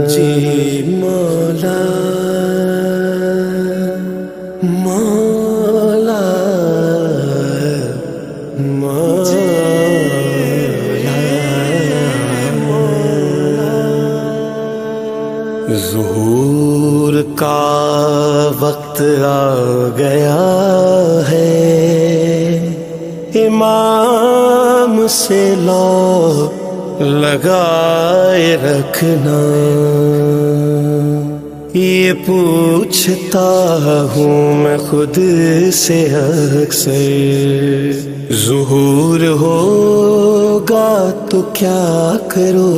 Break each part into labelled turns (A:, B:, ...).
A: جی مولا مولا مولا ظہور کا وقت آ گیا ہے، امام سے لو لگائے رکھنا، یہ پوچھتا ہوں میں خود سے اکثر، ظہور ہوگا تو کیا کرو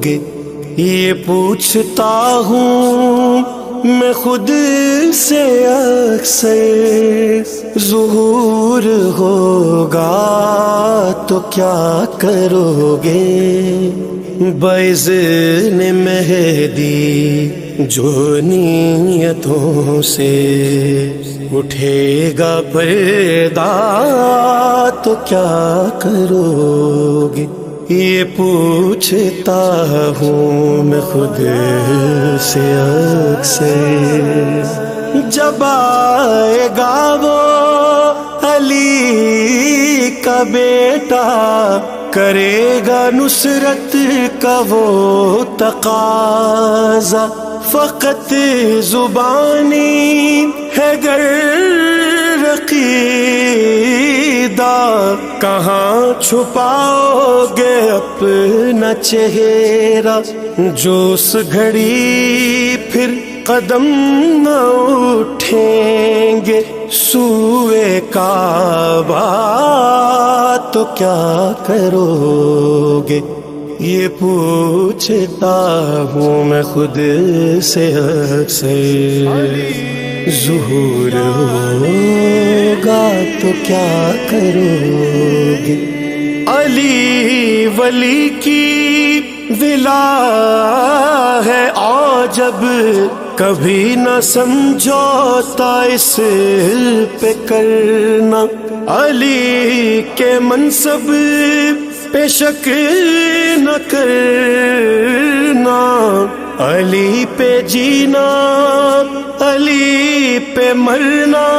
A: گے، یہ پوچھتا ہوں میں خود سے اکثر، ظہور ہوگا تو کیا کرو گے، باذن مہدی جو نیتوں سے اٹھے گا پردہ تو کیا کرو گے، یہ پوچھتا ہوں میں خود سے اکثر، جب آئے گا وہ علی کا بیٹا، کرے گا نصرت کا وہ تقاضا، فقط زبانی ہے گر عقیدہ، کہاں چھپاؤ گے اپنا چہرہ، جو اس گھڑی پھر قدم نہ اٹھیں گے سوئے کعبہ تو کیا کرو گے، یہ پوچھتا ہوں میں خود سے اکثر، ظہور ہوگا تو کیا کرو گے، علی ولی کی ولا ہے عجب، کبھی نہ سمجھوتا اس پہ کرنا، علی کے منصب پہ شک نہ کرنا، علی پہ جینا علی پہ مرنا،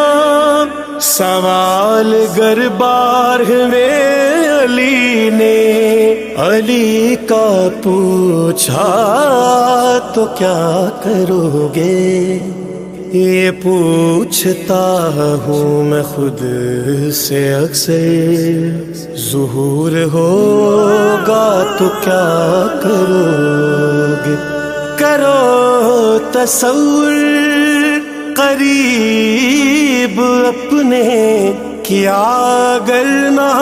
A: سوال گر بارہویں علی نے علی کا پوچھا تو کیا کرو گے، یہ پوچھتا ہوں میں خود سے اکثر، ظہور ہوگا تو کیا کرو گے، کرو تصور قریب اپنے کیا اگر نہ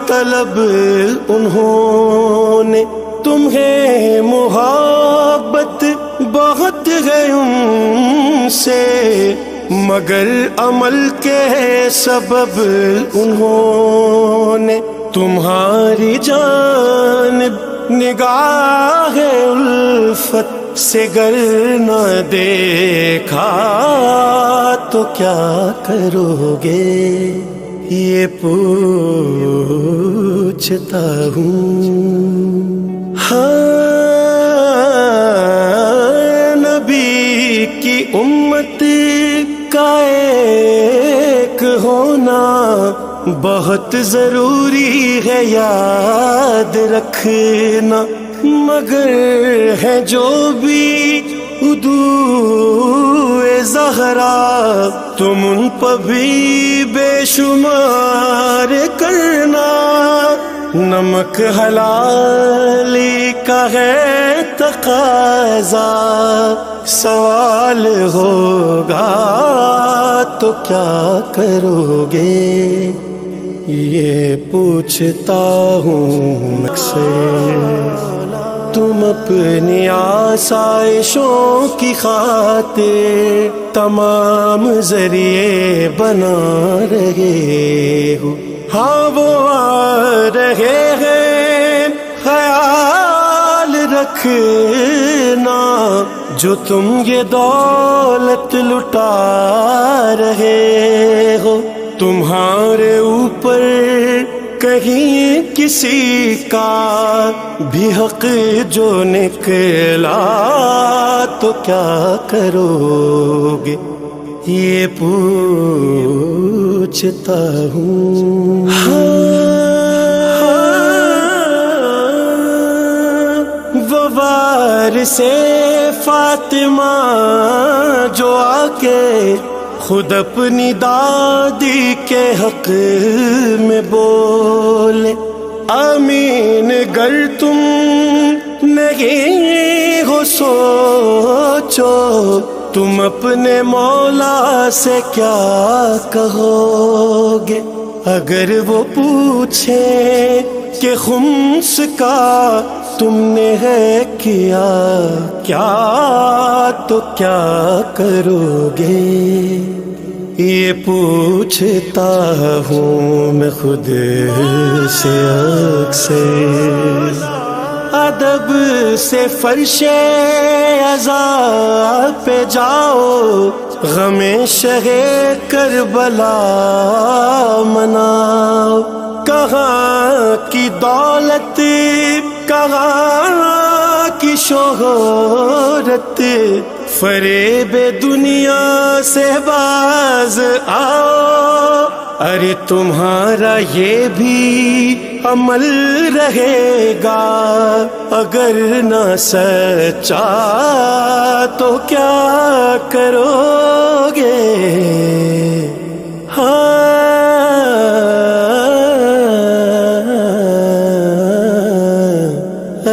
A: طلب انہوں نے، تمہیں محبت بہت ہے ان سے، مگر عمل کے سبب انہوں نے تمہاری جانب نگاہ الفت سے گر نہ دیکھا تو کیا کرو گے، یہ پوچھتا ہوں، ہاں نبی کی امت کا ایک ہونا بہت ضروری ہے یاد رکھنا، مگر ہے جو بھی ادوئے زہرا تم ان پر بھی بے شمار کرنا، نمک حلالی کا ہے تقاضا، سوال ہوگا تو کیا کرو گے، یہ پوچھتا ہوں اکثر، تم اپنی آسائشوں کی خاطر تمام ذریعے بنا رہے ہو، ہاں وہ آ رہے ہیں خیال رکھنا، جو تم یہ دولت لٹا رہے ہو، تمہارے اوپر کہیں کسی کا بھی حق جو نکلا تو کیا کرو گے یہ پوچھتا ہوں. وہ وارث فاطمہ جو آ کے خود اپنی دادی کے حق میں بولے, آمین گر تم نہیں ہو سوچو تم اپنے مولا سے کیا کہو گے. اگر وہ پوچھے کہ خمس کا تم نے ہے کیا تو کیا کرو گے یہ پوچھتا ہوں میں خود سے اکثر. ادب سے فرش عزا پہ جاؤ غم شہ کربلا مناؤ. کہاں کی دولت کہاں کی شہرت فریب دنیا سے باز آؤ. ارے تمہارا یہ بھی عمل رہے گا اگر نہ سچا تو کیا کرو گے.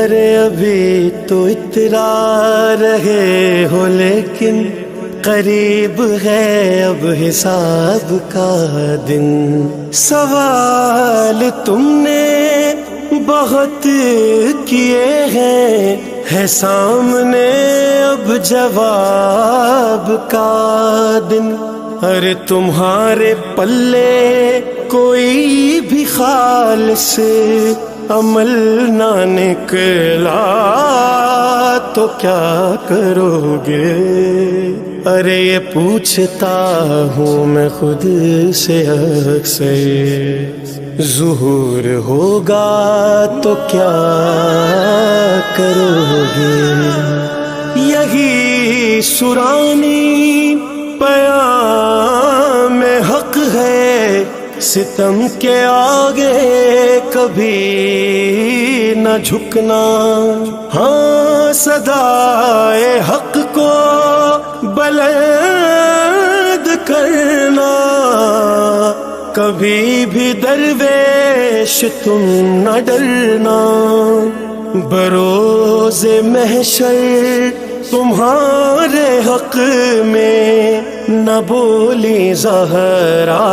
A: ارے ابھی تو اترا رہے ہو لیکن قریب ہے اب حساب کا دن. سوال تم نے بہت کیے ہیں ہے سامنے اب جواب کا دن. ارے تمہارے پلے کوئی بھی خالص عمل نہ نکلا تو کیا کرو گے. ارے یہ پوچھتا ہوں میں خود سے اکثر ظہور ہوگا تو کیا کرو گے. یہی سرانی پیام حق ہے ستم کے آگے کبھی نہ جھکنا. ہاں صدائے حق کو بلند کرنا کبھی بھی درویش تم نہ ڈرنا. بروز محشر تمہارے حق میں نہ بولی زہرا